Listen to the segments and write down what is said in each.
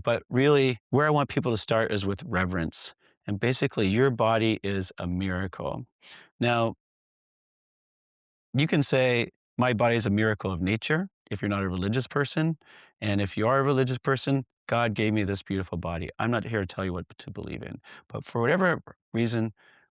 But really, where I want people to start is with reverence. And basically, your body is a miracle. Now, you can say, my body is a miracle of nature if you're not a religious person. And if you are a religious person, God gave me this beautiful body. I'm not here to tell you what to believe in. But for whatever reason,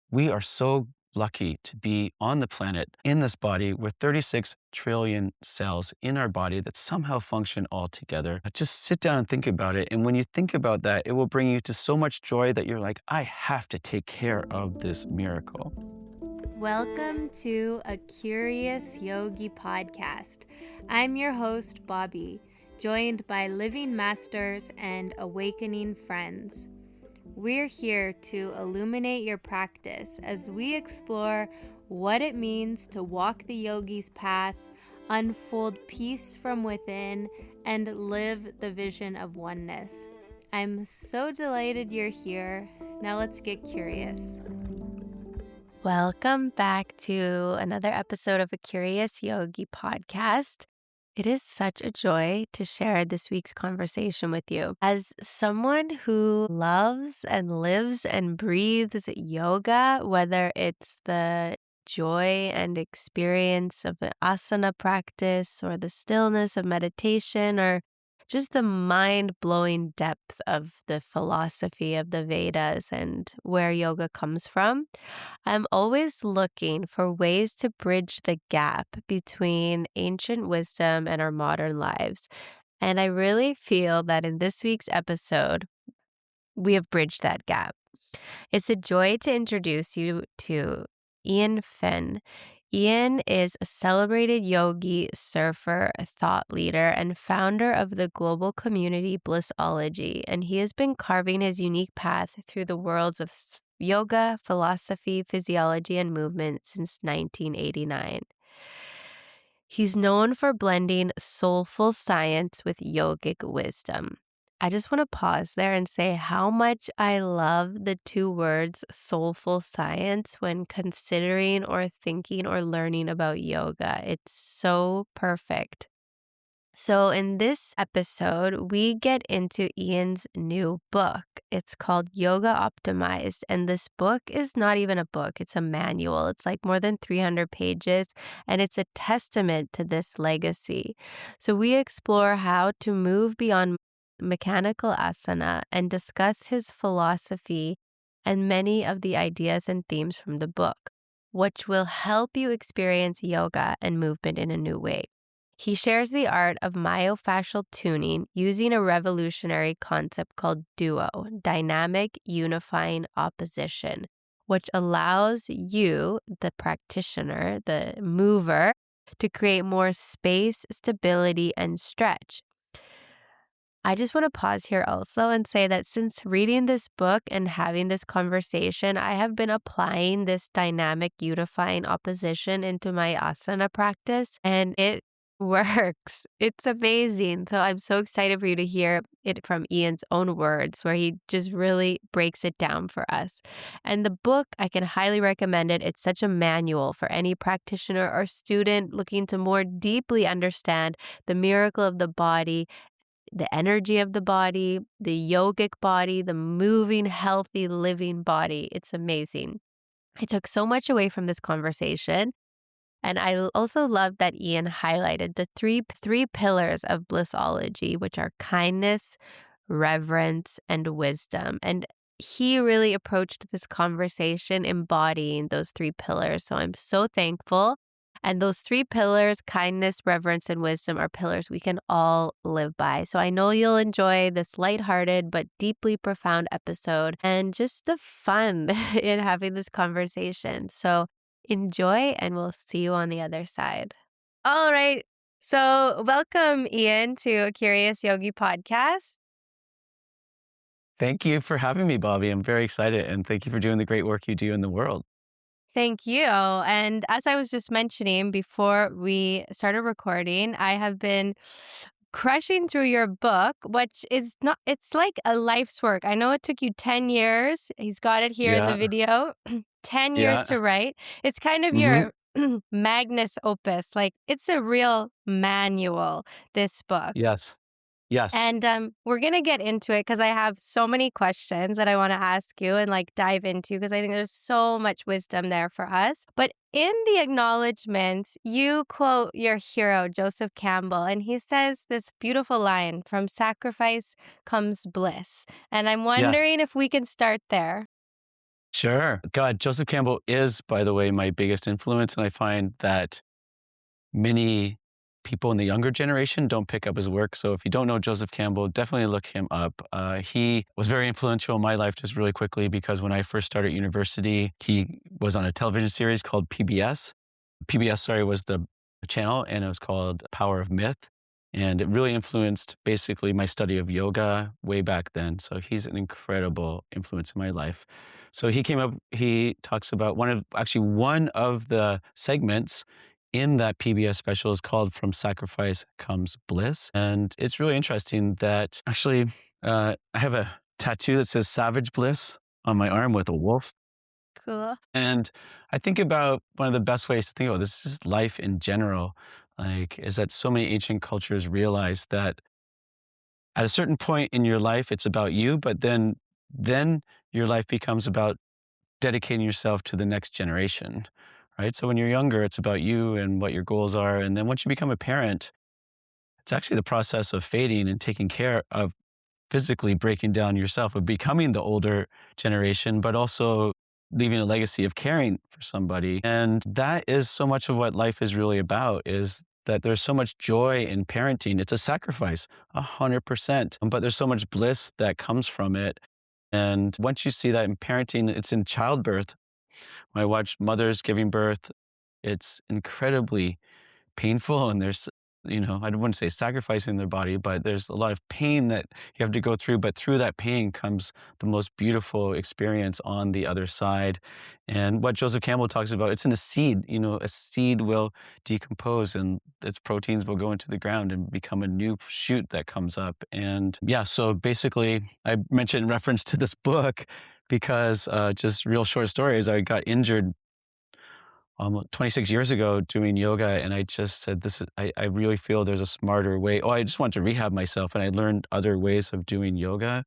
we are so lucky to be on the planet in this body with 36 trillion cells in our body that somehow function all together. Just sit down and think about it. And when you think about that, it will bring you to so much joy that you're like, I have to take care of this miracle. Welcome to a Curious Yogi podcast. I'm your host, Bobby, joined by living masters and awakening friends. We're here to illuminate your practice as we explore what it means to walk the yogi's path, unfold peace from within, and live the vision of oneness. I'm so delighted you're here. Now let's get curious. Welcome back to another episode of a Curious Yogi podcast. It is such a joy to share this week's conversation with you. As someone who loves and lives and breathes yoga, whether it's the joy and experience of an asana practice or the stillness of meditation or just the mind-blowing depth of the philosophy of the Vedas and where yoga comes from, I'm always looking for ways to bridge the gap between ancient wisdom and our modern lives. And I really feel that in this week's episode, we have bridged that gap. It's a joy to introduce you to Eoin Finn. Eoin is a celebrated yogi, surfer, thought leader, and founder of the global community Blissology, and he has been carving his unique path through the worlds of yoga, philosophy, physiology, and movement since 1989. He's known for blending soulful science with yogic wisdom. I just want to pause there and say how much I love the two words soulful science when considering or thinking or learning about yoga. It's so perfect. So in this episode, we get into Eoin's new book. It's called Yoga Optimized, and this book is not even a book. It's a manual. It's like more than 300 pages, and it's a testament to this legacy. So we explore how to move beyond mechanical asana and discuss his philosophy and many of the ideas and themes from the book, which will help you experience yoga and movement in a new way. He shares the art of myofascial tuning using a revolutionary concept called duo, dynamic unifying opposition, which allows you, the practitioner, the mover, to create more space, stability, and stretch. I just want to pause here also and say that since reading this book and having this conversation, I have been applying this dynamic unifying opposition into my asana practice, and it works. It's amazing. So I'm so excited for you to hear it from Eoin's own words, where he just really breaks it down for us. And the book, I can highly recommend it. It's such a manual for any practitioner or student looking to more deeply understand the miracle of the body, the energy of the body, the yogic body, the moving, healthy, living body. It's amazing. I took so much away from this conversation. And I also love that Eoin highlighted the three pillars of Blissology, which are kindness, reverence, and wisdom. And he really approached this conversation embodying those three pillars. So I'm so thankful. And those three pillars, kindness, reverence, and wisdom, are pillars we can all live by. So I know you'll enjoy this lighthearted but deeply profound episode and just the fun in having this conversation. So enjoy, and we'll see you on the other side. All right. So welcome, Eoin, to a Curious Yogi podcast. Thank you for having me, Bobby. I'm very excited, and thank you for doing the great work you do in the world. Thank you. And as I was just mentioning before we started recording, I have been crushing through your book, which is not, it's like a life's work. I know it took you 10 years. He's got it here in the Yeah, video. 10 years to yeah. write. It's kind of hmm your magnus opus. Like, it's a real manual, this book. Yes. Yes. And we're going to get into it because I have so many questions that I want to ask you and like dive into because I think there's so much wisdom there for us. But in the acknowledgments, you quote your hero, Joseph Campbell, and he says this beautiful line from sacrifice comes bliss. And I'm Yes. wondering if we can start there. Sure. God, Joseph Campbell is, by the way, my biggest influence. And I find that many people in the younger generation don't pick up his work. So if you don't know Joseph Campbell, definitely look him up. He was very influential in my life just really quickly because when I first started university, he was on a television series called PBS. PBS, sorry, was the channel, and it was called Power of Myth. And it really influenced basically my study of yoga way back then. So he's an incredible influence in my life. So he talks about one of the segments in that PBS special is called From Sacrifice Comes Bliss. And it's really interesting that actually I have a tattoo that says Savage Bliss on my arm with a wolf. Cool. And I think about one of the best ways to think about this is life in general, like, is that so many ancient cultures realize that at a certain point in your life, it's about you, but then your life becomes about dedicating yourself to the next generation, right? So when you're younger, it's about you and what your goals are. And then once you become a parent, it's actually the process of fading and taking care of physically breaking down yourself, of becoming the older generation, but also leaving a legacy of caring for somebody. And that is so much of what life is really about, is that there's so much joy in parenting. It's a sacrifice, 100%, but there's so much bliss that comes from it. And once you see that in parenting, it's in childbirth. When I watch mothers giving birth, it's incredibly painful, and there's, I wouldn't say sacrificing their body, but there's a lot of pain that you have to go through, but through that pain comes the most beautiful experience on the other side. And what Joseph Campbell talks about, it's in a seed. A seed will decompose and its proteins will go into the ground and become a new shoot that comes up. And yeah, so basically I mentioned in reference to this book because just real short stories, I got injured 26 years ago doing yoga, and I just said, I really feel there's a smarter way. Oh, I just wanted to rehab myself, and I learned other ways of doing yoga.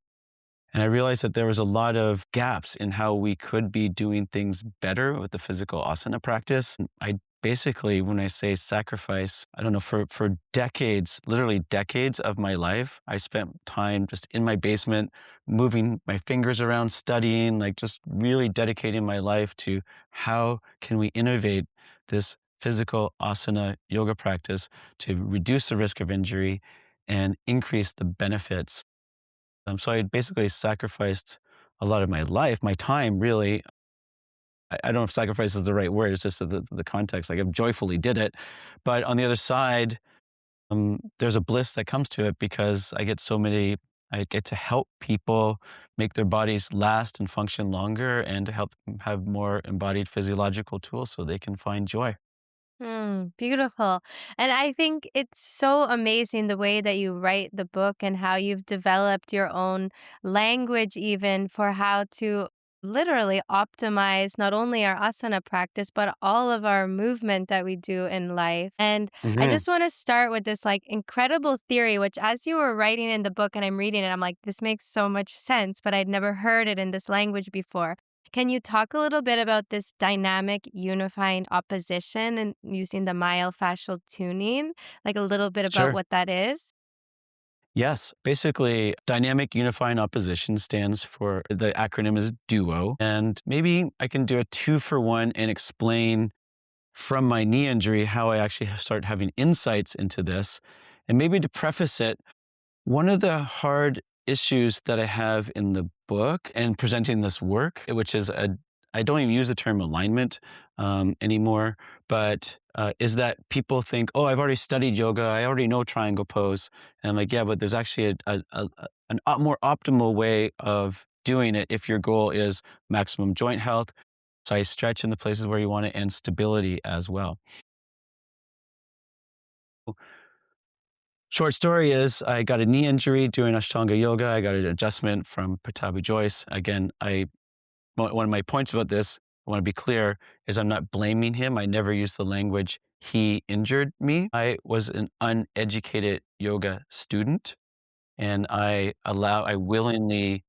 And I realized that there was a lot of gaps in how we could be doing things better with the physical asana practice. I basically, when I say sacrifice, I don't know, for decades, literally decades of my life, I spent time just in my basement, moving my fingers around, studying, like just really dedicating my life to how can we innovate this physical asana yoga practice to reduce the risk of injury and increase the benefits. So I basically sacrificed a lot of my life, my time, really. I don't know if sacrifice is the right word. It's just the context. Like I joyfully did it, but on the other side, there's a bliss that comes to it because I get to help people make their bodies last and function longer, and to help them have more embodied physiological tools so they can find joy. Beautiful. And I think it's so amazing the way that you write the book and how you've developed your own language, even for how to literally optimize not only our asana practice, but all of our movement that we do in life. And I Hmm. just want to start with this like incredible theory, which as you were writing in the book and I'm reading it, I'm like, this makes so much sense, but I'd never heard it in this language before. Can you talk a little bit about this dynamic unifying opposition and using the myofascial tuning? Like a little bit about Sure. what that is? Yes. Basically, dynamic unifying opposition stands for, the acronym is DUO. And maybe I can do a 2-for-1 and explain from my knee injury how I actually start having insights into this. And maybe to preface it, one of the hard issues that I have in the book and presenting this work, which is I don't even use the term alignment anymore, but is that people think, oh, I've already studied yoga, I already know triangle pose. And I'm like, yeah, but there's actually a more optimal way of doing it if your goal is maximum joint health. So I stretch in the places where you want it, and stability as well. Short story is I got a knee injury doing Ashtanga yoga. I got an adjustment from Patabi Joyce. Again, one of my points about this, I want to be clear, is I'm not blaming him. I never use the language he injured me. I was an uneducated yoga student. and I willingly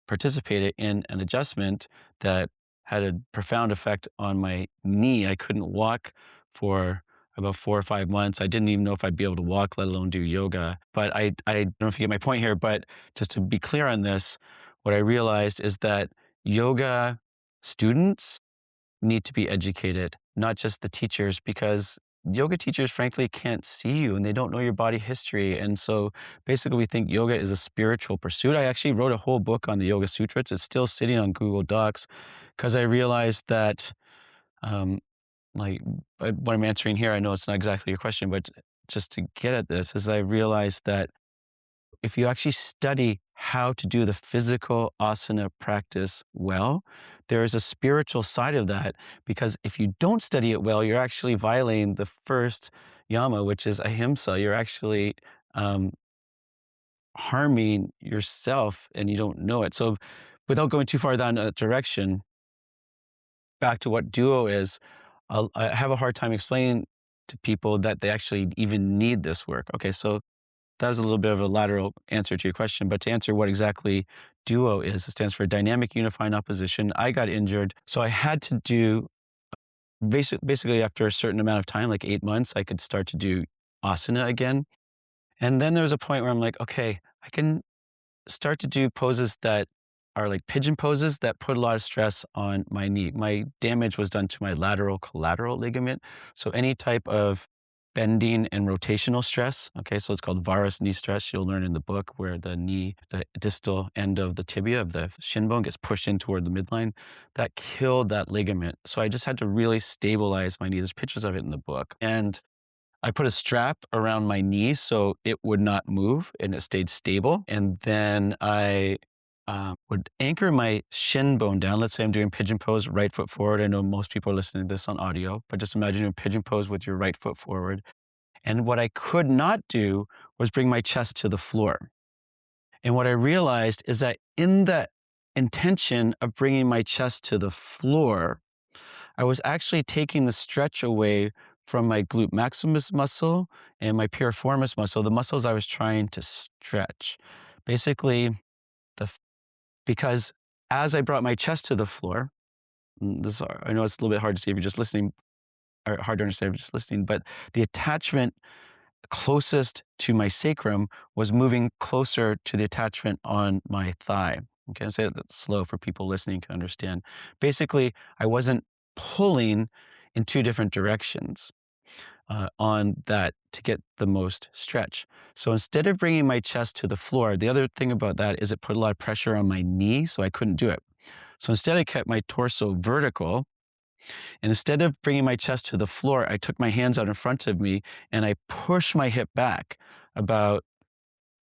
participated in an adjustment that had a profound effect on my knee. I couldn't walk for about 4 or 5 months. I didn't even know if I'd be able to walk, let alone do yoga. But I don't know if you get my point here, but just to be clear on this, what I realized is that yoga students need to be educated, not just the teachers, because yoga teachers, frankly, can't see you and they don't know your body history. And so basically, we think yoga is a spiritual pursuit. I actually wrote a whole book on the Yoga Sutras. It's still sitting on Google Docs because I realized that, um, like, what I'm answering here, I know it's not exactly your question, but just to get at this, is I realized that if you actually study how to do the physical asana practice well, there is a spiritual side of that because if you don't study it well, you're actually violating the first yama, which is ahimsa. You're actually um, harming yourself and you don't know it. So, without going too far down that direction, back to what duo is, I have a hard time explaining to people that they actually even need this work. Okay, so that was a little bit of a lateral answer to your question, but to answer what exactly DUO is, it stands for Dynamic Unifying Opposition. I got injured, so I had to do basically after a certain amount of time, like 8 months, I could start to do asana again. And then there was a point where I'm like, okay, I can start to do poses that are like pigeon poses that put a lot of stress on my knee. My damage was done to my lateral collateral ligament. So any type of bending and rotational stress, okay, so it's called varus knee stress. You'll learn in the book where the knee, the distal end of the tibia of the shin bone gets pushed in toward the midline. That killed that ligament. So I just had to really stabilize my knee. There's pictures of it in the book. And I put a strap around my knee so it would not move and it stayed stable. And then I would anchor my shin bone down. Let's say I'm doing pigeon pose, right foot forward. I know most people are listening to this on audio, but just imagine doing pigeon pose with your right foot forward. And what I could not do was bring my chest to the floor. And what I realized is that in the intention of bringing my chest to the floor, I was actually taking the stretch away from my glute maximus muscle and my piriformis muscle, the muscles I was trying to stretch. Basically, the because as I brought my chest to the floor, I know it's a little bit hard to see if you're just listening, or hard to understand if you're just listening, but the attachment closest to my sacrum was moving closer to the attachment on my thigh. Okay, I'll say that slow for people listening to understand. Basically, I wasn't pulling in two different directions on that to get the most stretch. So instead of bringing my chest to the floor, the other thing about that is it put a lot of pressure on my knee, so I couldn't do it. So instead, I kept my torso vertical. And instead of bringing my chest to the floor, I took my hands out in front of me and I pushed my hip back about,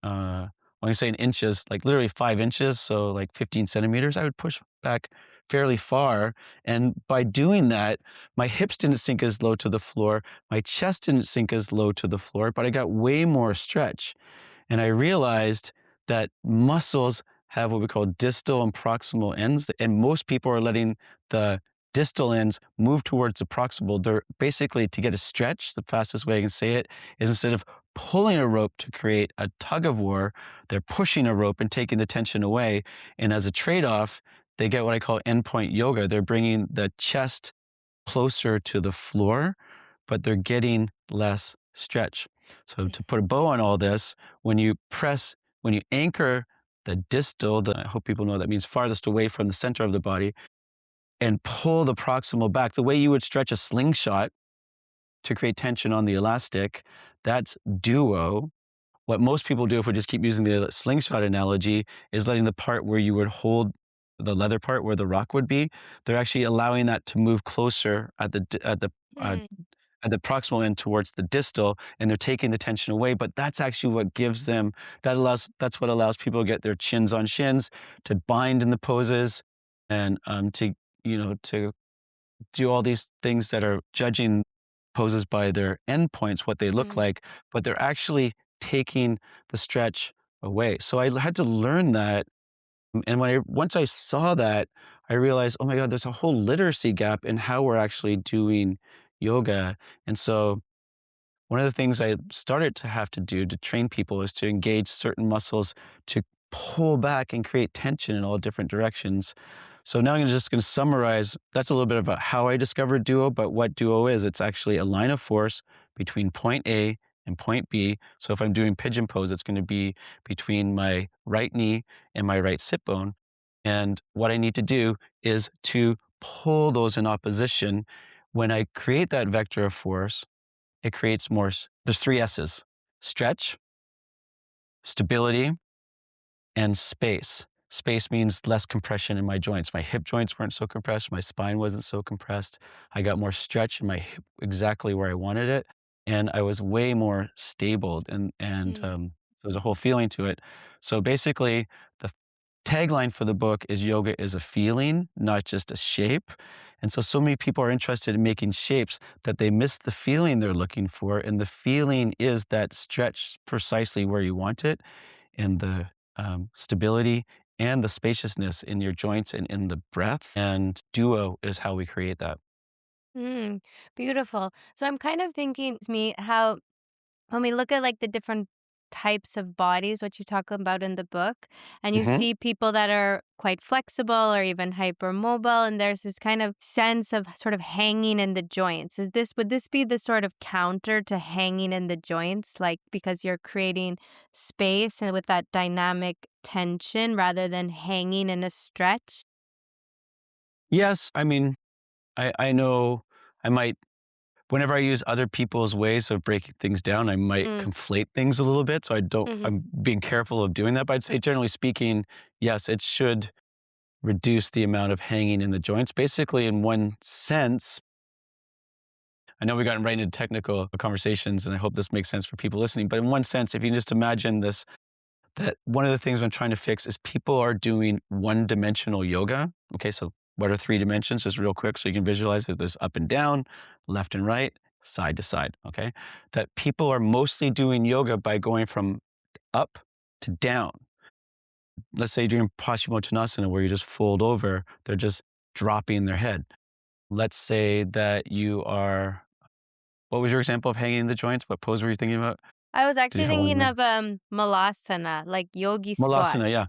when I say in inches, like literally 5 inches, so like 15 centimeters. I would push back fairly far. And by doing that, my hips didn't sink as low to the floor, my chest didn't sink as low to the floor, but I got way more stretch. And I realized that muscles have what we call distal and proximal ends, and most people are letting the distal ends move towards the proximal. They're basically, to get a stretch, the fastest way I can say it is instead of pulling a rope to create a tug of war, they're pushing a rope and taking the tension away. And as a trade off, they get what I call endpoint yoga. They're bringing the chest closer to the floor, but they're getting less stretch. So to put a bow on all this, when you anchor the distal, I hope people know that means farthest away from the center of the body, and pull the proximal back, the way you would stretch a slingshot to create tension on the elastic, that's duo. What most people do, if we just keep using the slingshot analogy, is letting the part where you would hold the leather part where the rock would be, they're actually allowing that to move closer uh, Mm. at the proximal end towards the distal, and they're taking the tension away. But that's actually what gives them that's what allows people to get their chins on shins, to bind in the poses, and to to do all these things that are judging poses by their endpoints, what they look Mm. like, but they're actually taking the stretch away. So I had to learn that, and once I saw that, I realized, oh my God, there's a whole literacy gap in how we're actually doing yoga. And so one of the things I started to have to do to train people is to engage certain muscles to pull back and create tension in all different directions. So now I'm just going to summarize. That's a little bit about how I discovered duo, but what duo is, it's actually a line of force between point A and point B. So if I'm doing pigeon pose, it's going to be between my right knee and my right sit bone. And what I need to do is to pull those in opposition. When I create that vector of force, it creates more. There's three S's: stretch, stability, and space. Space means less compression in my joints. My hip joints weren't so compressed. My spine wasn't so compressed. I got more stretch in my hip exactly where I wanted it. And I was way more stable. There's a whole feeling to it. So basically, the tagline for the book is yoga is a feeling, not just a shape. And so many people are interested in making shapes that they miss the feeling they're looking for. And the feeling is that stretch precisely where you want it, and the stability and the spaciousness in your joints and in the breath. And duo is how we create that. Mm, beautiful. So I'm kind of thinking to me how when we look at like the different types of bodies, what you talk about in the book, and you Hmm. see people that are quite flexible or even hypermobile, and there's this kind of sense of sort of hanging in the joints. Would this be the sort of counter to hanging in the joints, like because you're creating space and with that dynamic tension rather than hanging in a stretch? Yes, I mean, I know I might, whenever I use other people's ways of breaking things down, I might Mm, conflate things a little bit. So mm-hmm. I'm being careful of doing that. But I'd say, generally speaking, yes, it should reduce the amount of hanging in the joints. Basically, in one sense, I know we got right into technical conversations, and I hope this makes sense for people listening. But in one sense, if you just imagine this, that one of the things I'm trying to fix is people are doing one-dimensional yoga. Okay, so what are three dimensions? Just real quick, so you can visualize it. There's up and down, left and right, side to side. Okay, that people are mostly doing yoga by going from up to down. Let's say you're doing Paschimottanasana, where you just fold over. They're just dropping their head. Let's say that you are. What was your example of hanging in the joints? What pose were you thinking about? I was Did you actually have one in thinking mind? of malasana, like yogi squat. Malasana, yeah.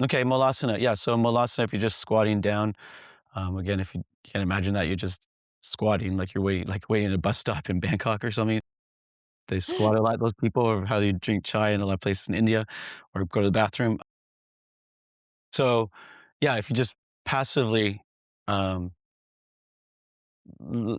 Okay, Malasana. Yeah, so Malasana, if you're just squatting down, again, if you can't imagine that, you're just squatting like you're waiting, like waiting at a bus stop in Bangkok or something. They squat a lot, those people, or how they drink chai in a lot of places in India, or go to the bathroom. So, yeah, if you just passively, um,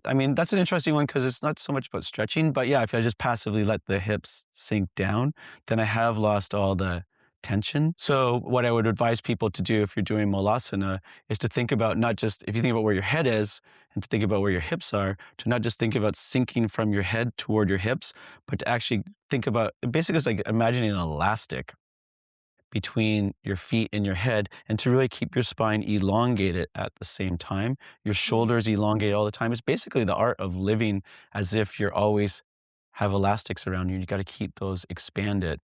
I mean, that's an interesting one because it's not so much about stretching, but yeah, if I just passively let the hips sink down, then I have lost all the tension. So, what I would advise people to do if you're doing Malasana is to think about, not just, if you think about where your head is and to think about where your hips are, to not just think about sinking from your head toward your hips, but to actually think about, basically, it's like imagining an elastic between your feet and your head, and to really keep your spine elongated at the same time. Your shoulders elongate all the time. It's basically the art of living as if you're always have elastics around you. You got to keep those expanded,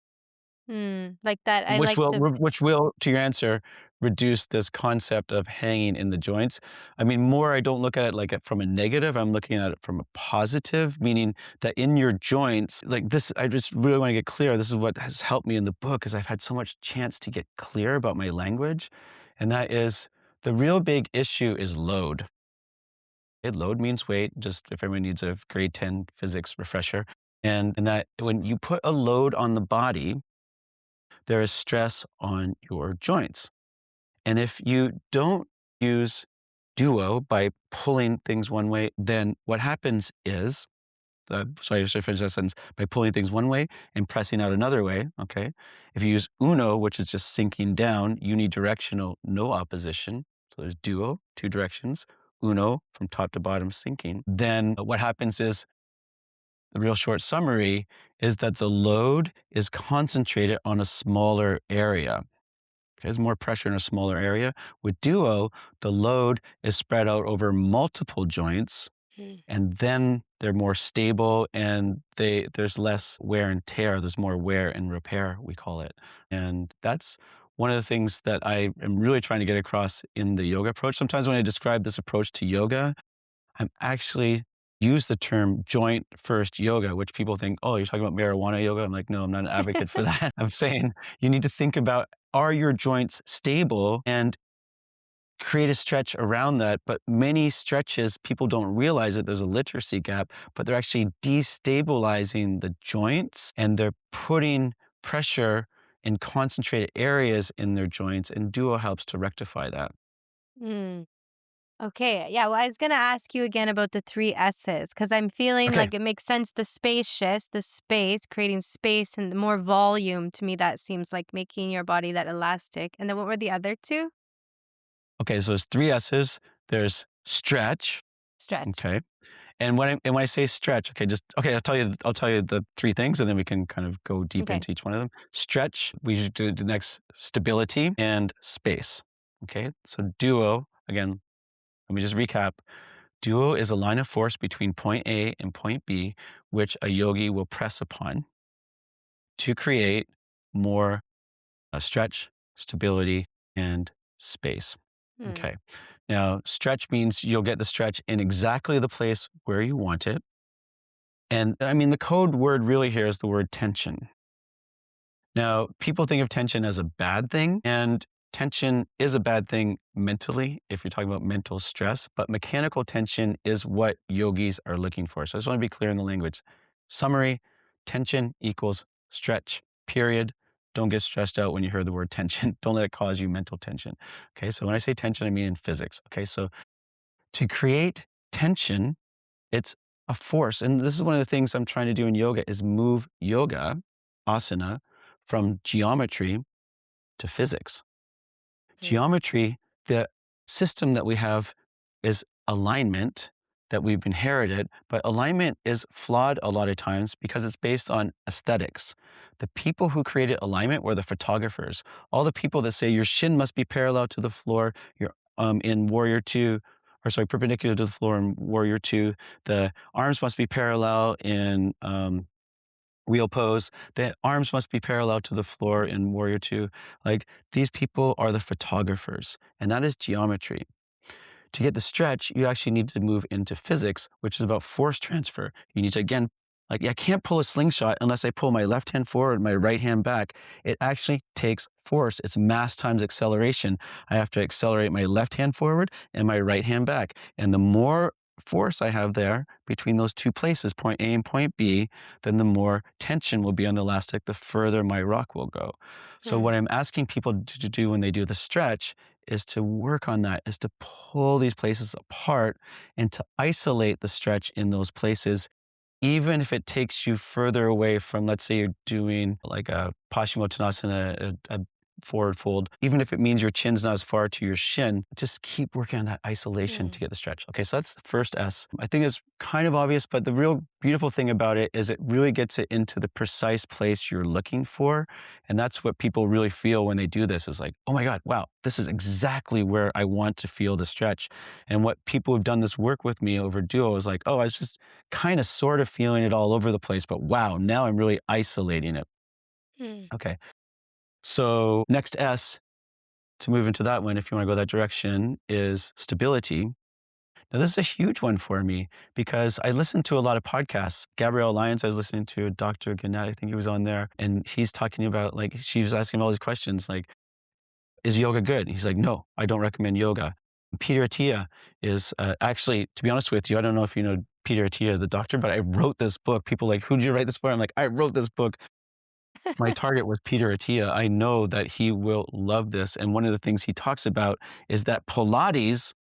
Like that. I like the which will, to your answer, reduce this concept of hanging in the joints. I mean, more, I don't look at it like from a negative. I'm looking at it from a positive, meaning that in your joints, like this, I just really want to get clear. This is what has helped me in the book, is I've had so much chance to get clear about my language, and that is, the real big issue is load. Load means weight, just if everyone needs a grade 10 physics refresher. And that when you put a load on the body, there is stress on your joints. And if you don't use duo by pulling things one way, then what happens is, sorry, I should finish that sentence, by pulling things one way and pressing out another way, okay? If you use uno, which is just sinking down, unidirectional, no opposition, so there's duo, two directions, uno, from top to bottom sinking, then what happens is, the real short summary is that the load is concentrated on a smaller area. There's more pressure in a smaller area. With duo, the load is spread out over multiple joints, Mm. and then they're more stable, and there's less wear and tear. There's more wear and repair, we call it. And that's one of the things that I am really trying to get across in the yoga approach. Sometimes when I describe this approach to yoga, I'm actually use the term joint first yoga, which people think, oh, you're talking about marijuana yoga. I'm like, no, I'm not an advocate for that. I'm saying you need to think about, are your joints stable, and create a stretch around that. But many stretches, people don't realize that there's a literacy gap, but they're actually destabilizing the joints, and they're putting pressure in concentrated areas in their joints, and Duo helps to rectify that. Mm. Okay. Yeah. Well, I was going to ask you again about the three S's because I'm feeling Okay. like it makes sense. The spacious, the space, creating space and the more volume to me, that seems like making your body that elastic. And then what were the other two? Okay. So there's three S's. There's stretch. Stretch. Okay. And when I say stretch, okay, just okay, I'll tell you the three things, and then we can kind of go deep Okay. into each one of them. Stretch, we should do the next stability and space. Okay, so duo again. Let me just recap. Duo is a line of force between point A and point B, which a yogi will press upon to create more stretch, stability, and space. Mm. Okay. Now, stretch means you'll get the stretch in exactly the place where you want it. And I mean, the code word really here is the word tension. Now, people think of tension as a bad thing, and tension is a bad thing mentally if you're talking about mental stress, but mechanical tension is what yogis are looking for. So I just want to be clear in the language. Summary: tension equals stretch, period. Don't get stressed out when you hear the word tension. Don't let it cause you mental tension. Okay, so when I say tension, I mean in physics. Okay, so to create tension, it's a force. And this is one of the things I'm trying to do in yoga is move yoga, asana, from geometry to physics. Mm. Geometry, the system that we have is alignment that we've inherited, but alignment is flawed a lot of times because it's based on aesthetics. The people who created alignment were the photographers. All the people that say your shin must be parallel to the floor, your in Warrior Two, or sorry, perpendicular to the floor in Warrior Two. The arms must be parallel in wheel pose. The arms must be parallel to the floor in Warrior Two. Like these people are the photographers, and that is geometry. To get the stretch, you actually need to move into physics, which is about force transfer. You need to, again, like I can't pull a slingshot unless I pull my left hand forward, my right hand back. It actually takes force. It's mass times acceleration. I have to accelerate my left hand forward and my right hand back. And the more force I have there between those two places, point A and point B, then the more tension will be on the elastic, the further my rock will go. So what Mm. I'm asking people to do when they do the stretch is to work on that, is to pull these places apart and to isolate the stretch in those places, even if it takes you further away from, let's say you're doing like a Paschimottanasana, a forward fold, even if it means your chin's not as far to your shin, just keep working on that isolation Mm. to get the stretch. Okay, so that's the first S. I think it's kind of obvious, but the real beautiful thing about it is it really gets it into the precise place you're looking for. And that's what people really feel when they do this is like, oh my God, wow, this is exactly where I want to feel the stretch. And what people who've done this work with me over Duo is like, oh, I was just kind of sort of feeling it all over the place, but wow, now I'm really isolating it. Mm. Okay. So next S to move into that one, if you want to go that direction, is stability. Now, this is a huge one for me because I listen to a lot of podcasts. Gabrielle Lyons, I was listening to Dr. Gannett, I think he was on there, and he's talking about like, she was asking him all these questions like, is yoga good? He's like, no, I don't recommend yoga. Peter Attia is actually, to be honest with you, I don't know if you know Peter Attia, the doctor, but I wrote this book. People are like, who did you write this for? I'm like, I wrote this book. My target was Peter Attia. I know that he will love this. And one of the things he talks about is that Pilates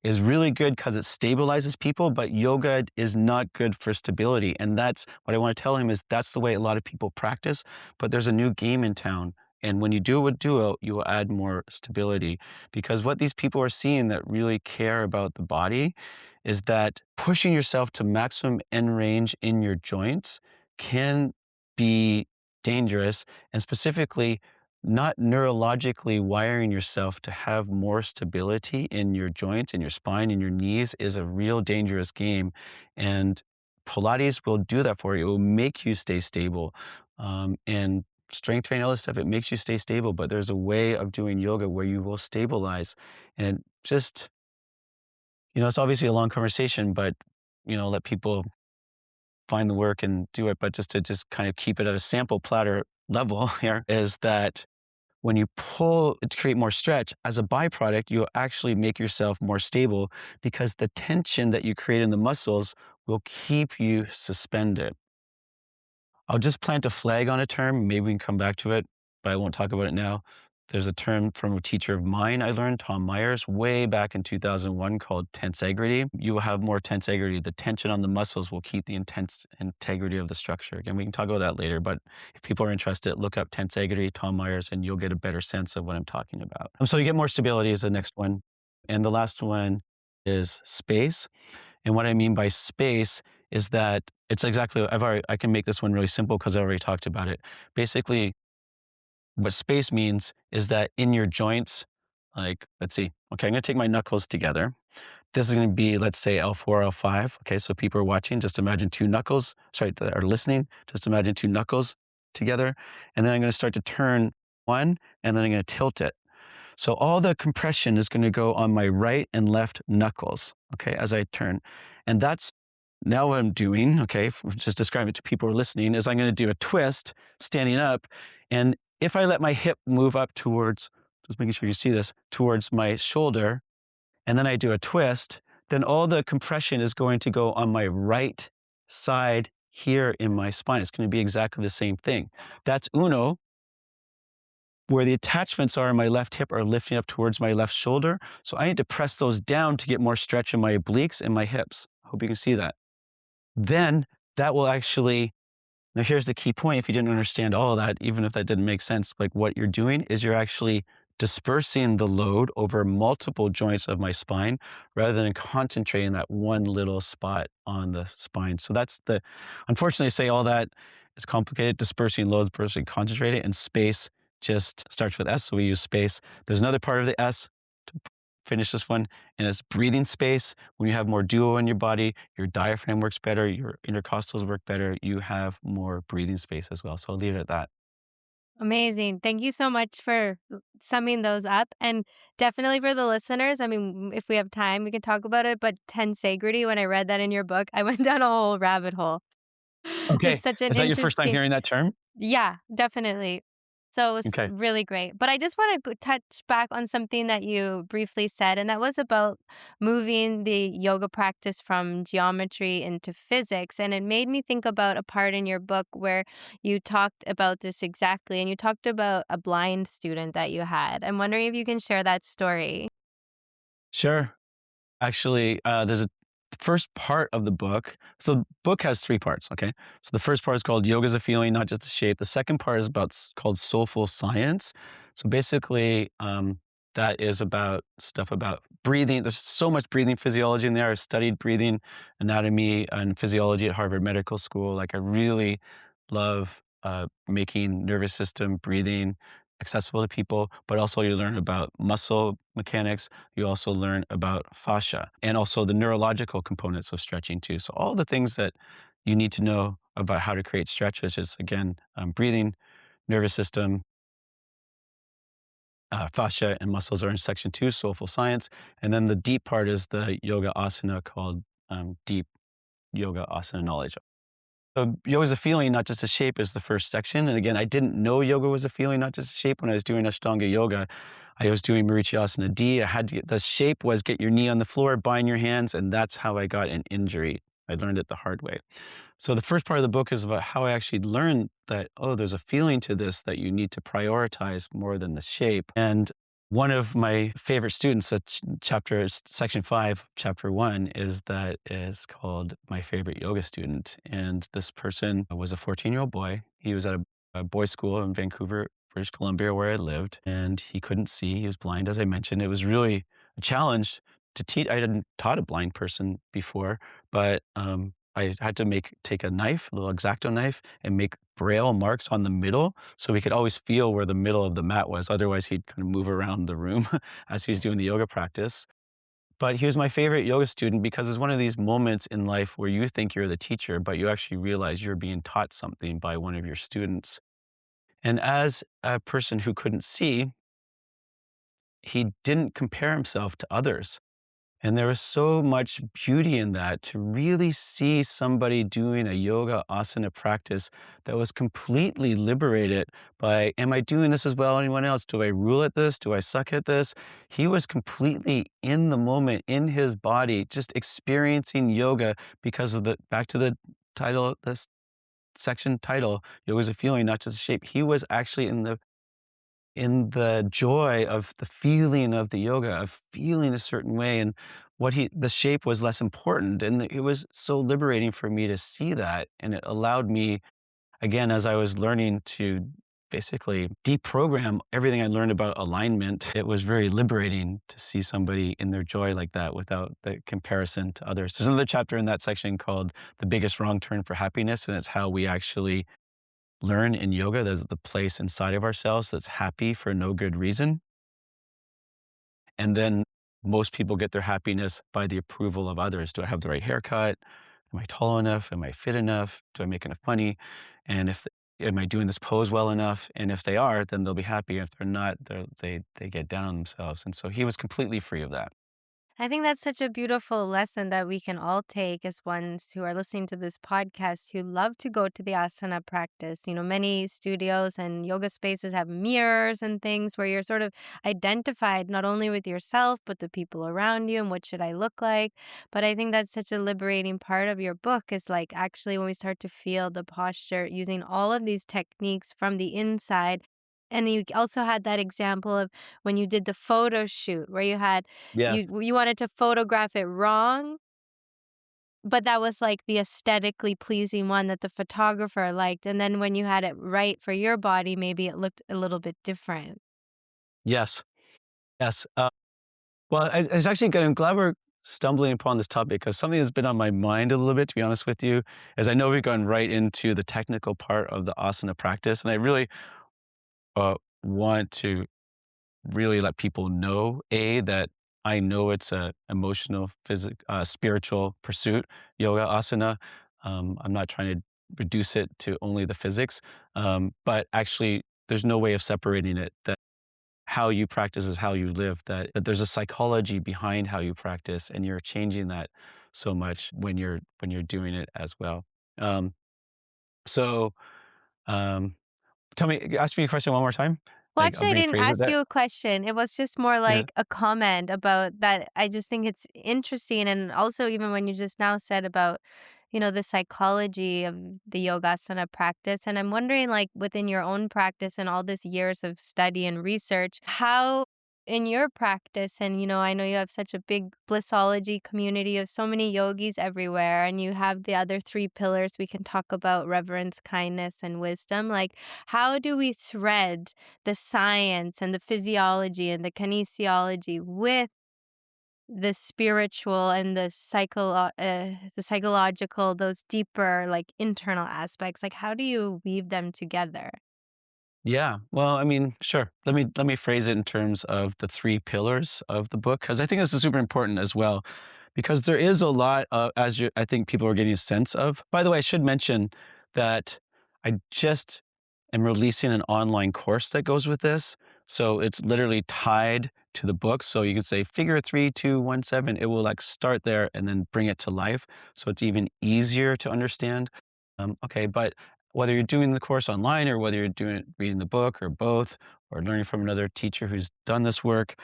is really good because it stabilizes people, but yoga is not good for stability. And that's what I want to tell him is that's the way a lot of people practice, but there's a new game in town. And when you do it with Duo, you will add more stability because what these people are seeing that really care about the body is that pushing yourself to maximum end range in your joints can be dangerous, and specifically not neurologically wiring yourself to have more stability in your joints, in your spine, in your knees is a real dangerous game. And Pilates will do that for you. It will make you stay stable. And strength training, all this stuff, it makes you stay stable. But there's a way of doing yoga where you will stabilize. And just, it's obviously a long conversation, but let people find the work and do it, but just to just kind of keep it at a sample platter level here is that when you pull to create more stretch, as a byproduct, you'll actually make yourself more stable because the tension that you create in the muscles will keep you suspended. I'll just plant a flag on a term. Maybe we can come back to it, but I won't talk about it now. There's a term from a teacher of mine I learned, Tom Myers, way back in 2001 called tensegrity. You will have more tensegrity. The tension on the muscles will keep the intense integrity of the structure. Again, we can talk about that later, but if people are interested, look up tensegrity, Tom Myers, and you'll get a better sense of what I'm talking about. So you get more stability is the next one. And the last one is space. And what I mean by space is that it's exactly, I can make this one really simple because I already talked about it. Basically, what space means is that in your joints, like, let's see, okay, I'm going to take my knuckles together. This is going to be, let's say, L4, L5. Okay, so people are watching, just imagine two knuckles, sorry, that are listening, just imagine two knuckles together. And then I'm going to start to turn one, and then I'm going to tilt it. So all the compression is going to go on my right and left knuckles, okay, as I turn. And that's now what I'm doing, okay, just describing it to people who are listening, is I'm going to do a twist standing up. And if I let my hip move up towards, just making sure you see this, towards my shoulder, and then I do a twist, then all the compression is going to go on my right side here in my spine. It's going to be exactly the same thing. That's uno, where the attachments are in my left hip are lifting up towards my left shoulder. So I need to press those down to get more stretch in my obliques and my hips. I hope you can see that. Then that will actually, now here's the key point. If you didn't understand all of that, even if that didn't make sense, like what you're doing is you're actually dispersing the load over multiple joints of my spine rather than concentrating that one little spot on the spine. So that's unfortunately I say all that is complicated, dispersing loads versus concentrating, and space just starts with S. So we use space. There's another part of the S to finish this one, and it's breathing space. When you have more duo in your body, your diaphragm works better, your intercostals work better, you have more breathing space as well. So I'll leave it at that. Amazing. Thank you so much for summing those up. And definitely for the listeners, I mean, if we have time, we can talk about it. But tensegrity, when I read that in your book, I went down a whole rabbit hole. It's Okay. such an Is that your first time interesting, hearing that term? yeah, definitely. So it was Okay. really great. But I just want to touch back on something that you briefly said, and that was about moving the yoga practice from geometry into physics. And it made me think about a part in your book where you talked about this exactly, and you talked about a blind student that you had. I'm wondering if you can share that story. Sure. Actually, there's a first part of the book. So the book has three parts, okay? So the first part is called Yoga is a Feeling, Not Just a Shape. The second part is called Soulful Science. So basically, that is about stuff about breathing. There's so much breathing physiology in there. I studied breathing anatomy and physiology at Harvard Medical School. Like I really love making nervous system breathing accessible to people, but also you learn about muscle mechanics. You also learn about fascia and also the neurological components of stretching too. So all the things that you need to know about how to create stretch, which is again, breathing, nervous system, fascia and muscles are in section two, soulful science. And then the deep part is the yoga asana called deep yoga asana knowledge. So yoga is a feeling, not just a shape, is the first section. And again, I didn't know yoga was a feeling, not just a shape. When I was doing Ashtanga yoga, I was doing Marichyasana D. I had to get the shape was get your knee on the floor, bind your hands, and that's how I got an injury. I learned it the hard way. So the first part of the book is about how I actually learned that, oh, there's a feeling to this that you need to prioritize more than the shape. And one of my favorite students, that section 5, chapter 1, is called My Favorite Yoga Student. And this person was a 14-year-old boy. He was at a boys' school in Vancouver, British Columbia, where I lived, and he couldn't see. He was blind, as I mentioned. It was really a challenge to teach. I hadn't taught a blind person before, but I had to take a knife, a little X-Acto knife, and make braille marks on the middle so we could always feel where the middle of the mat was. Otherwise, he'd kind of move around the room as he was doing the yoga practice. But he was my favorite yoga student because it's one of these moments in life where you think you're the teacher, but you actually realize you're being taught something by one of your students. And as a person who couldn't see, he didn't compare himself to others. And there was so much beauty in that to really see somebody doing a yoga asana practice that was completely liberated by, am I doing this as well as anyone else? Do I rule at this? Do I suck at this? He was completely in the moment, in his body, just experiencing yoga because of back to the title, this section title, yoga is a feeling, not just a shape. He was actually in the joy of the feeling of the yoga, of feeling a certain way, and the shape was less important, and it was so liberating for me to see that, and it allowed me, again, as I was learning to basically deprogram everything I learned about alignment, it was very liberating to see somebody in their joy like that without the comparison to others. There's another chapter in that section called "The Biggest Wrong Turn for Happiness," and it's how we actually learn in yoga. There's the place inside of ourselves that's happy for no good reason. And then most people get their happiness by the approval of others. Do I have the right haircut? Am I tall enough? Am I fit enough? Do I make enough money? And if am I doing this pose well enough? And if they are, then they'll be happy. If they're not, they get down on themselves. And so he was completely free of that. I think that's such a beautiful lesson that we can all take as ones who are listening to this podcast who love to go to the asana practice. Many studios and yoga spaces have mirrors and things where you're sort of identified not only with yourself, but the people around you and what should I look like. But I think that's such a liberating part of your book is like actually when we start to feel the posture using all of these techniques from the inside. And you also had that example of when you did the photo shoot where you had Yeah. you wanted to photograph it wrong, but that was, like, the aesthetically pleasing one that the photographer liked, and then when you had it right for your body, maybe it looked a little bit different. Yes. Yes. Well, it's actually good. I'm glad we're stumbling upon this topic because something that's been on my mind a little bit, to be honest with you, is I know we've gone right into the technical part of the asana practice, and I really want to really let people know, A, that I know it's a emotional, spiritual pursuit, yoga asana. I'm not trying to reduce it to only the physics, but actually, there's no way of separating it. That how you practice is how you live. That there's a psychology behind how you practice, and you're changing that so much when you're doing it as well. Um, so, um, tell me, ask me a question one more time. Well, Like I'll actually, I didn't rephrase it ask there. you a question. It was just more Yeah. like a comment about that. I just think it's interesting. And also, even when you just now said about, the psychology of the yogasana practice. And I'm wondering, like, within your own practice and all this years of study and research, how in your practice, and, I know you have such a big blissology community of so many yogis everywhere, and you have the other three pillars we can talk about reverence, kindness, and wisdom. Like, how do we thread the science and the physiology and the kinesiology with the spiritual and the psychological, those deeper like internal aspects? Like how do you weave them together? Yeah. Well, I mean, sure. Let me phrase it in terms of the three pillars of the book because I think this is super important as well, because there is a lot of I think people are getting a sense of. By the way, I should mention that I just am releasing an online course that goes with this, so it's literally tied to the book. So you could say figure 3217. It will like start there and then bring it to life, so it's even easier to understand. Okay, but whether you're doing the course online or whether you're reading the book or both or learning from another teacher who's done this work,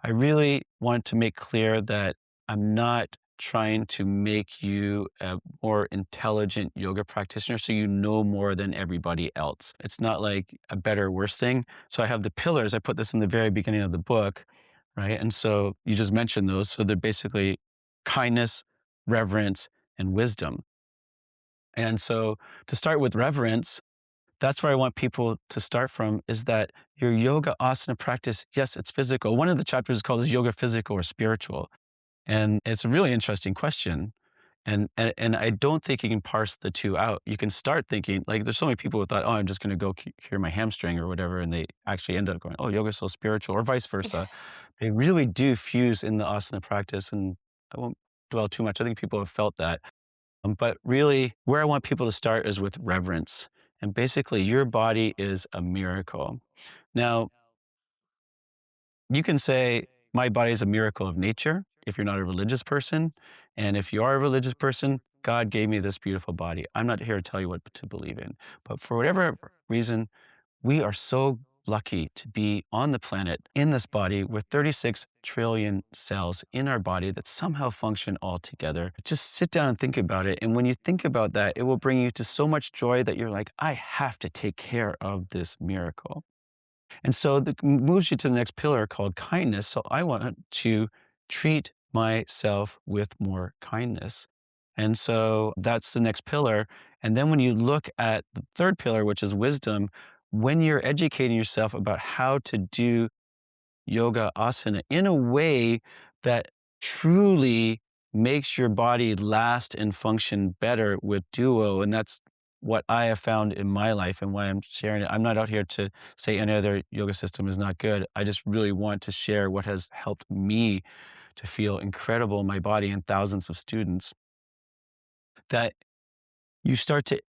I really want to make clear that I'm not trying to make you a more intelligent yoga practitioner so you know more than everybody else. It's not like a better or worse thing. So I have the pillars. I put this in the very beginning of the book, right? And so you just mentioned those. So they're basically kindness, reverence, and wisdom. And so to start with reverence, that's where I want people to start from is that your yoga asana practice, yes, it's physical. One of the chapters is called is yoga physical or spiritual? And it's a really interesting question. And I don't think you can parse the two out. You can start thinking, like, there's so many people who thought, oh, I'm just going to go cure my hamstring or whatever. And they actually end up going, oh, yoga's so spiritual or vice versa. They really do fuse in the asana practice. And I won't dwell too much. I think people have felt that. But really, where I want people to start is with reverence. And basically, your body is a miracle. Now, you can say, my body is a miracle of nature. if you're not a religious person. And if you are a religious person, God gave me this beautiful body. I'm not here to tell you what to believe in. But for whatever reason, we are so lucky to be on the planet in this body with 36 trillion cells in our body that somehow function all together. Just sit down and think about it. And when you think about that, it will bring you to so much joy that you're like, I have to take care of this miracle. And so that moves you to the next pillar called kindness. So I want to treat myself with more kindness. And so that's the next pillar. And then when you look at the third pillar, which is wisdom, when you're educating yourself about how to do yoga asana in a way that truly makes your body last and function better with duo. And that's what I have found in my life and why I'm sharing it. I'm not out here to say any other yoga system is not good. I just really want to share what has helped me to feel incredible in my body and thousands of students, that you start to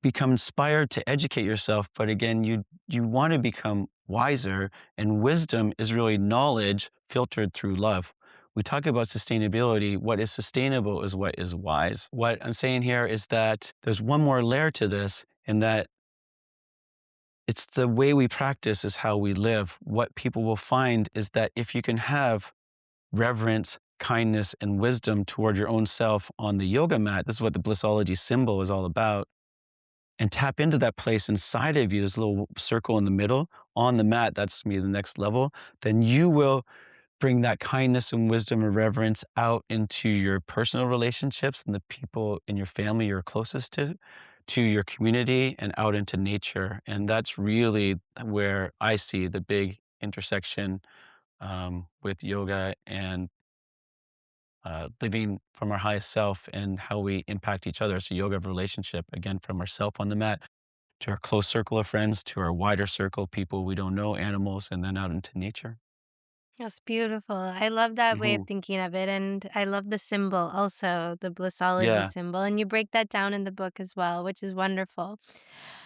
become inspired to educate yourself, but again, you want to become wiser, and wisdom is really knowledge filtered through love. We talk about sustainability. What is sustainable is what is wise. What I'm saying here is that there's one more layer to this, in that it's the way we practice is how we live. What people will find is that if you can have reverence, kindness, and wisdom toward your own self on the yoga mat, this is what the blissology symbol is all about, and tap into that place inside of you, this little circle in the middle on the mat, that's me, the next level, then you will bring that kindness and wisdom and reverence out into your personal relationships and the people in your family you're closest to your community, and out into nature. And that's really where I see the big intersection with yoga and living from our highest self and how we impact each other. So yoga of relationship, again, from ourself on the mat to our close circle of friends, to our wider circle, people we don't know, animals, and then out into nature. That's beautiful. I love that way of Mhm. thinking of it. And I love the symbol also, the blissology Yeah. symbol. And you break that down in the book as well, which is wonderful.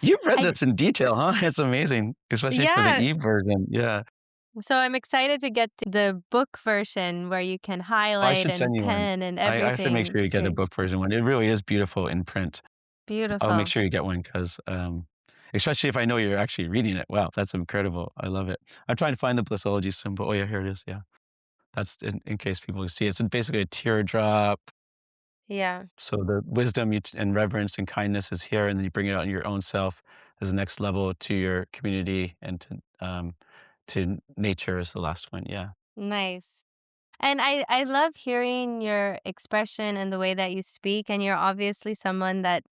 You've read I, this in detail, huh? It's amazing, especially for the yeah. e-version. Yeah. So I'm excited to get the book version where you can Oh, I highlight should and send you one. pen and I have to make everything. sure you It's get a great. book version one. It really is beautiful in print. I'll make Beautiful. sure you get one because, especially if I know you're actually reading it. Wow, that's incredible. I love it. I'm trying to find the blissology symbol. Oh, yeah, here it is. Yeah. That's in case people can see it. It's basically a teardrop. Yeah. So the wisdom and reverence and kindness is here, and then you bring it out in your own self as the next level to your community and to nature is the last one. Yeah. Nice. And I love hearing your expression and the way that you speak. And you're obviously someone that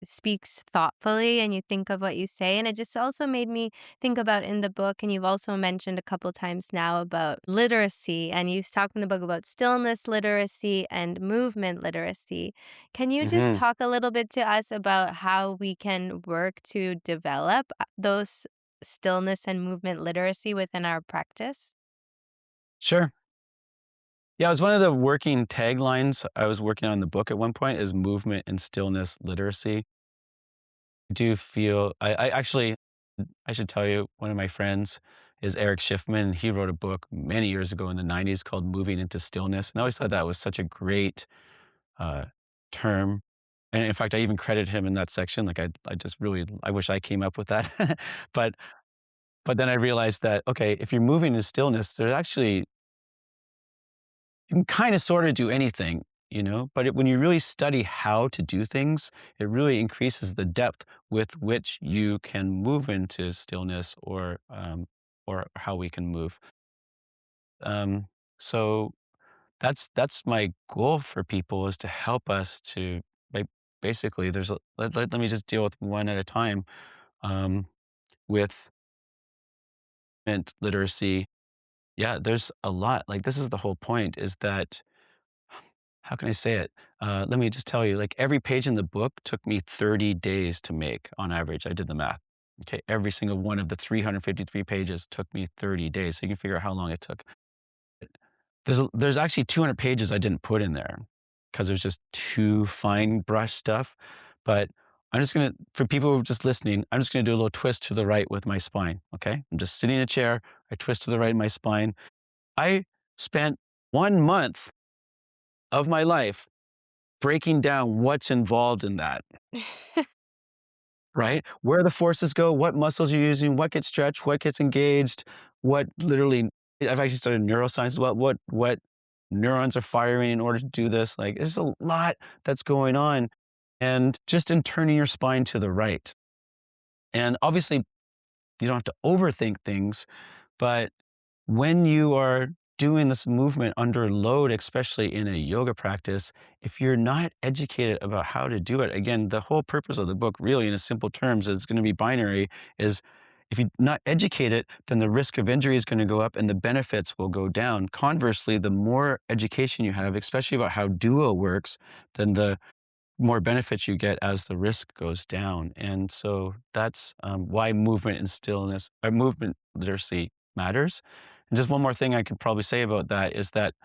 speaks thoughtfully and you think of what you say. And it just also made me think about in the book, and you've also mentioned a couple times now about literacy, and you talk in the book about stillness literacy and movement literacy. Can you just Hmm. talk a little bit to us about how we can work to develop those stillness and movement literacy within our practice? Sure. Yeah, it was one of the working taglines I was working on in the book at one point is movement and stillness literacy. I do feel I actually I should tell you, one of my friends is Eric Schiffman. He wrote a book many years ago in the 90s called Moving into Stillness. And I always thought that was such a great uh, term. And in fact, I even credit him in that section. Like I just really, I wish I came up with that. but, but then I realized that, okay, if you're moving in stillness, there's actually, you can kind of sort of do anything, but when you really study how to do things, it really increases the depth with which you can move into stillness or how we can move. Um, so that's my goal for people is to help us to ba- basically let me just deal with one at a time with literacy. Yeah, there's a lot. Like this is the whole point is that how can I say it? Let me just tell you, like every page in the book took me 30 days to make on average. I did the math. Okay. Every single one of the 353 pages took me 30 days. So you can figure out how long it took. There's actually 200 pages I didn't put in there because there's just too fine brush stuff. But I'm just going to, for people who are just listening, I'm just going to do a little twist to the right with my spine. Okay. I'm just sitting in a chair. I twist to the right in my spine. I spent 1 month of my life breaking down what's involved in that, right? Where the forces go, what muscles you're using, what gets stretched, what gets engaged, what literally I've actually studied neuroscience as well. What neurons are firing in order to do this. Like there's a lot that's going on. And just in turning your spine to the right. And obviously you don't have to overthink things, but when you are doing this movement under load, especially in a yoga practice, if you're not educated about how to do it, again, the whole purpose of the book, really, in a simple terms, is going to be binary, is if you're not educated, then the risk of injury is going to go up and the benefits will go down. Conversely, the more education you have, especially about how duo works, then the more benefits you get as the risk goes down. And so that's why movement and stillness, or movement literacy matters. And just one more thing I could probably say about that is that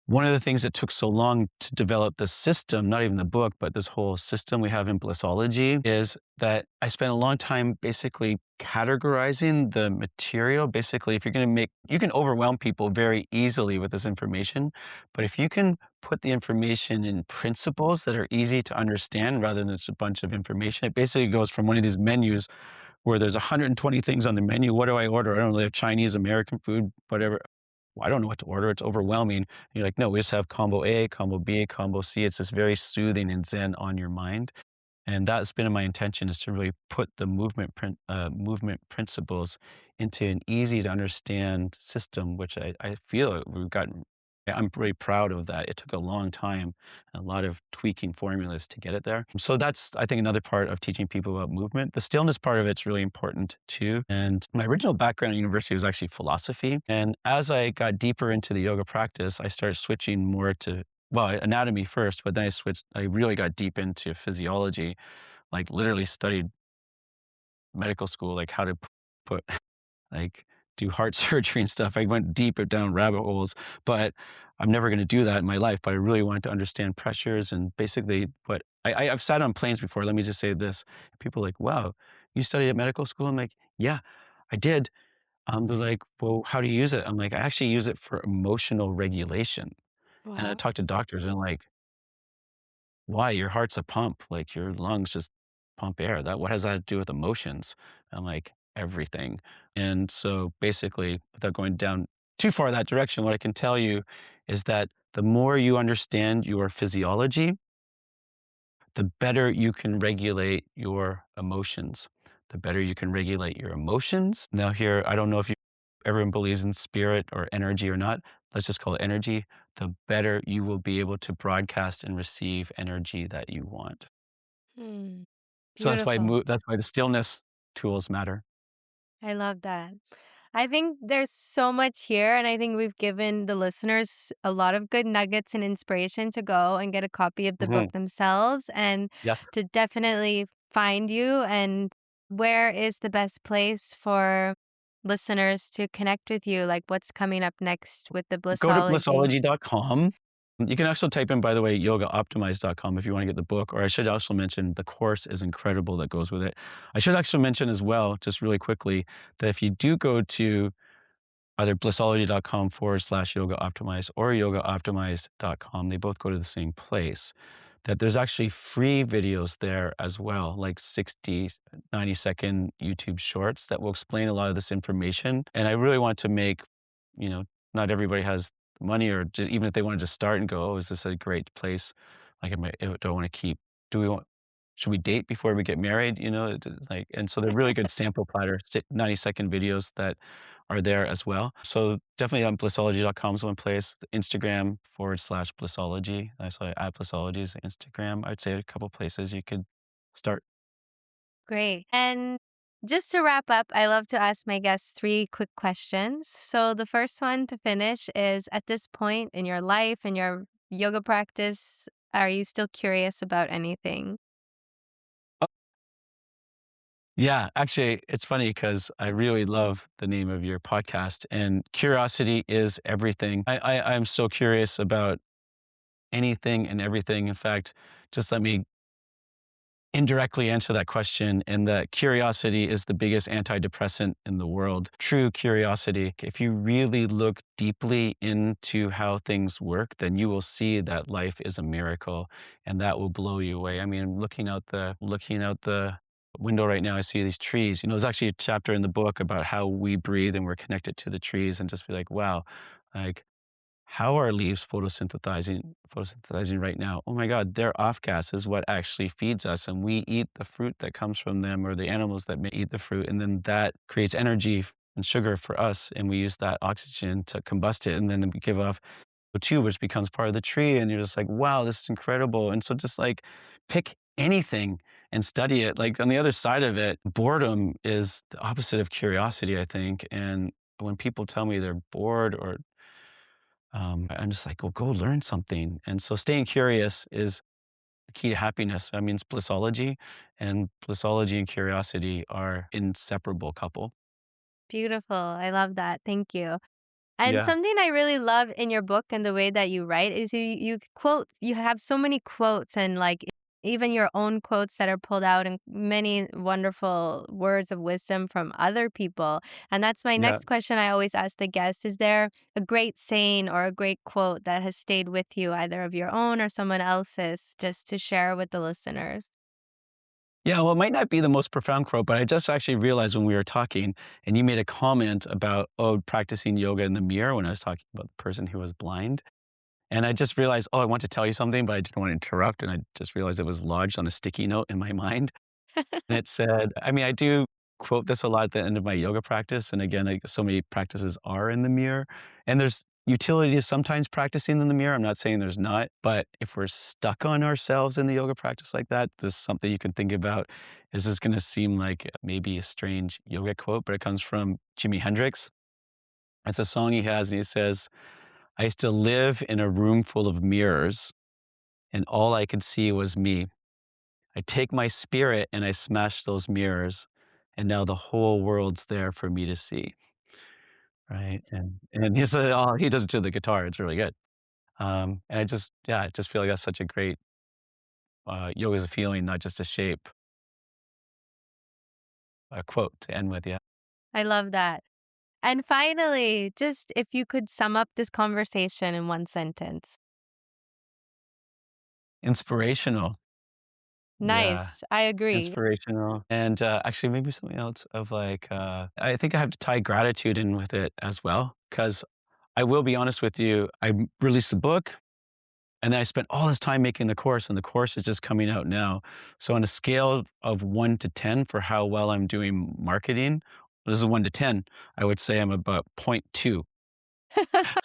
one of the things that took so long to develop the system, not even the book, but this whole system we have in Blissology, is that I spent a long time basically categorizing the material. Basically, if you're going to you can overwhelm people very easily with this information, but if you can put the information in principles that are easy to understand rather than just a bunch of information, it basically goes from one of these menus where there's 120 things on the menu. What do I order? I don't know. They have Chinese, American food, whatever. Well, I don't know what to order. It's overwhelming. And you're like, no, we just have combo A, combo B, combo C. It's just very soothing and zen on your mind. And that's been my intention, is to really put the movement principles into an easy to understand system, which I feel we've gotten. I'm really proud of that. It took a long time, a lot of tweaking formulas to get it there. So that's, I think, another part of teaching people about movement. The stillness part of it's really important too. And my original background at university was actually philosophy. And as I got deeper into the yoga practice, I started switching more to, well, anatomy first, but then I really got deep into physiology, like literally studied medical school, like how to put, like do heart surgery and stuff. I went deep down rabbit holes, but I'm never going to do that in my life. But I really wanted to understand pressures and basically what I've sat on planes before. Let me just say this. People are like, wow, you studied at medical school? I'm like, yeah, I did. They're like, well, how do you use it? I'm like, I actually use it for emotional regulation. And I Wow. talk to doctors and I'm like, why? Your heart's a pump. Like your lungs just pump air. What has that to do with emotions? I'm like, everything. And so basically, without going down too far that direction, what I can tell you is that the more you understand your physiology, the better you can regulate your emotions. The better you can regulate your emotions. Now, here, I don't know if everyone believes in spirit or energy or not. Let's just call it energy. The better you will be able to broadcast and receive energy that you want. Hmm. So Beautiful. that's why the stillness tools matter. I love that. I think there's so much here, and I think we've given the listeners a lot of good nuggets and inspiration to go and get a copy of the book Mhm. themselves and Yes. to definitely find you. And where is the best place for listeners to connect with you? Like, what's coming up next with the Go to Blissology? blissology.com. You can also type in, by the way, yogaoptimized.com if you want to get the book, or I should also mention the course is incredible that goes with it. I should actually mention as well, just really quickly, that if you do go to either blissology.com/yoga optimized or yogaoptimized.com, they both go to the same place, that there's actually free videos there as well, like 60, 90-second YouTube shorts that will explain a lot of this information. And I really want to make, you know, not everybody has the money, or even if they want to just start and go, oh, is this a great place? Like, do I want to keep, do we want, should we date before we get married? It's like, and so they're really good sample platter, 90-second videos that are there as well. So definitely on blissology.com is one place. Instagram/blissology. So at blissology is Instagram. I'd say a couple places you could start. Great. And just to wrap up, I love to ask my guests three quick questions. So the first one to finish is, at this point in your life and your yoga practice, are you still curious about anything? Oh, yeah, actually, it's funny because I really love the name of your podcast, and curiosity is everything. I'm so curious about anything and everything. In fact, just let me indirectly answer that question, and that curiosity is the biggest antidepressant in the world. True curiosity. If you really look deeply into how things work, then you will see that life is a miracle, and that will blow you away. I mean, looking out the window right now, I see these trees. There's actually a chapter in the book about how we breathe and we're connected to the trees, and just be like, wow, like how are leaves photosynthesizing right now? Oh my God, their off gas is what actually feeds us, and we eat the fruit that comes from them, or the animals that may eat the fruit, and then that creates energy and sugar for us, and we use that oxygen to combust it, and then we give off O2, which becomes part of the tree, and you're just like, wow, this is incredible. And so just like pick anything and study it. Like on the other side of it, boredom is the opposite of curiosity, I think. And when people tell me they're bored or I'm just like, well, go learn something. And so staying curious is the key to happiness. I mean, it's blissology, and blissology and curiosity are inseparable couple. Beautiful. I love that. Thank you. And Yeah. something I really love in your book and the way that you write is you quote, you have so many quotes and like even your own quotes that are pulled out and many wonderful words of wisdom from other people. And that's my Yeah. next question I always ask the guests. Is there a great saying or a great quote that has stayed with you, either of your own or someone else's, just to share with the listeners? Yeah. Well, it might not be the most profound quote, but I just actually realized when we were talking and you made a comment about, oh, practicing yoga in the mirror when I was talking about the person who was blind. And I just realized, oh, I want to tell you something, but I didn't want to interrupt. And I just realized it was lodged on a sticky note in my mind. And it said, I mean, I do quote this a lot at the end of my yoga practice. And again, so many practices are in the mirror. And there's utility to sometimes practicing in the mirror. I'm not saying there's not, but if we're stuck on ourselves in the yoga practice like that, there's something you can think about. Is this going to seem like maybe a strange yoga quote, but it comes from Jimi Hendrix. It's a song he has, and he says, I used to live in a room full of mirrors, and all I could see was me. I take my spirit and I smash those mirrors, and now the whole world's there for me to see, right? And he does it to the guitar, it's really good. And I just feel like that's such a great, yoga is a feeling, not just a shape, quote to end with, yeah. I love that. And finally, just if you could sum up this conversation in one sentence. Inspirational, yeah. Nice. I agree. Inspirational, and, actually maybe something else of like, I think I have to tie gratitude in with it as well, because I will be honest with you, released the book, and then I spent all this time making the course, and the course is just coming out now. So on a scale of 1 to 10 for how well I'm doing marketing, this is 1 to 10, I would say I'm about point 0.2.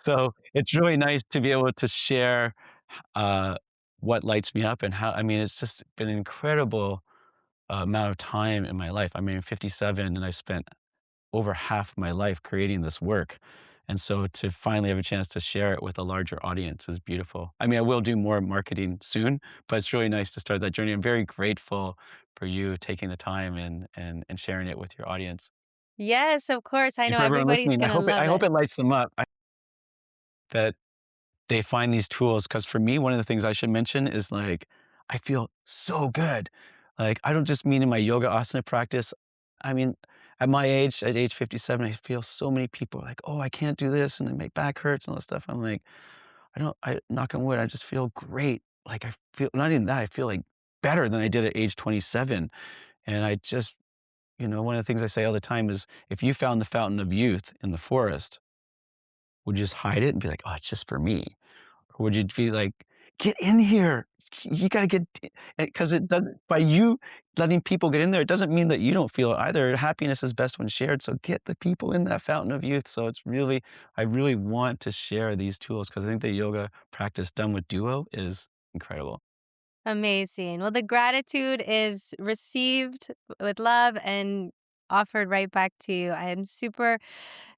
So it's really nice to be able to share, uh, what lights me up and how I mean, it's just been an incredible, amount of time in my life. I mean, I'm 57, and I spent over half my life creating this work. And so to finally have a chance to share it with a larger audience is beautiful. I mean, I will do more marketing soon, but it's really nice to start that journey. I'm very grateful for you taking the time and sharing it with your audience. Yes, of course. I And know for everyone everybody's listening, gonna I love hope it. it lights them up. That they find these tools, because for me, one of the things I should mention is like, I feel so good. Like, I don't just mean in my yoga asana practice. I mean, at my age, at age 57, I feel so many people are like, oh, I can't do this, and then my back hurts and all this stuff. I'm like, knock on wood, I just feel great. Like, I feel, not even that, I feel like better than I did at age 27. And I just, one of the things I say all the time is, if you found the fountain of youth in the forest, would you just hide it and be like, oh, it's just for me? Or would you be like, "Get in here. You gotta get," because it doesn't, by you letting people get in there, it doesn't mean that you don't feel it either. Happiness is best when shared, so get the people in that fountain of youth. So it's really I really want to share these tools, because I think the yoga practice done with duo is incredible. Amazing. Well, the gratitude is received with love and offered right back to you. I am super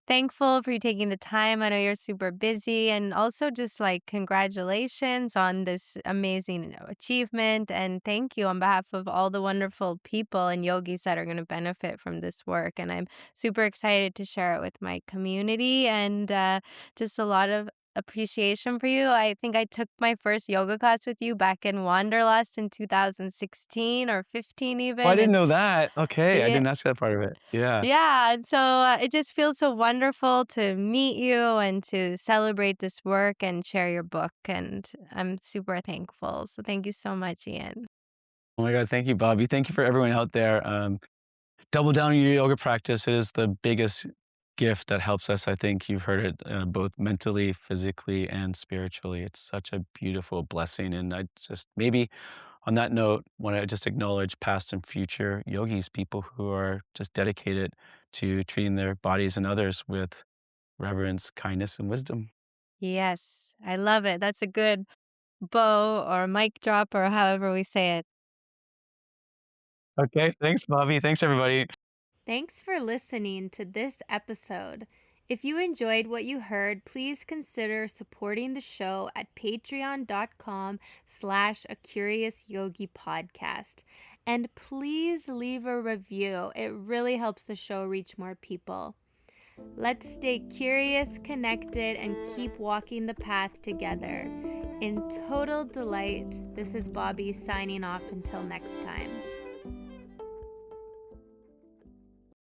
thankful for you taking the time. I know you're super busy, and also just like congratulations on this amazing achievement. And thank you on behalf of all the wonderful people and yogis that are going to benefit from this work. And I'm super excited to share it with my community and just a lot of appreciation for you. I think I took my first yoga class with you back in Wanderlust in 2016 or 15 Oh, I even. didn't And know that. Okay, I yeah, didn't ask that part of it. Yeah. yeah. And so it just feels so wonderful to meet you and to celebrate this work and share your book. And I'm super thankful. So thank you so much, Ian. Oh my god, thank you, Bobby. Thank you for everyone out there. Double down on your yoga practice. It is the biggest gift that helps us. I think you've heard it both mentally, physically, and spiritually. It's such a beautiful blessing. And I just maybe on that note, want to just acknowledge past and future yogis, people who are just dedicated to treating their bodies and others with reverence, kindness, and wisdom. Yes, I love it. That's a good bow or mic drop or however we say it. Okay, thanks, Bobby. Thanks, everybody. Thanks for listening to this episode. If you enjoyed what you heard, please consider supporting the show at patreon.com/a curious yogi podcast. And please leave a review. It really helps the show reach more people. Let's stay curious, connected, and keep walking the path together. In total delight, this is Bobby signing off until next time.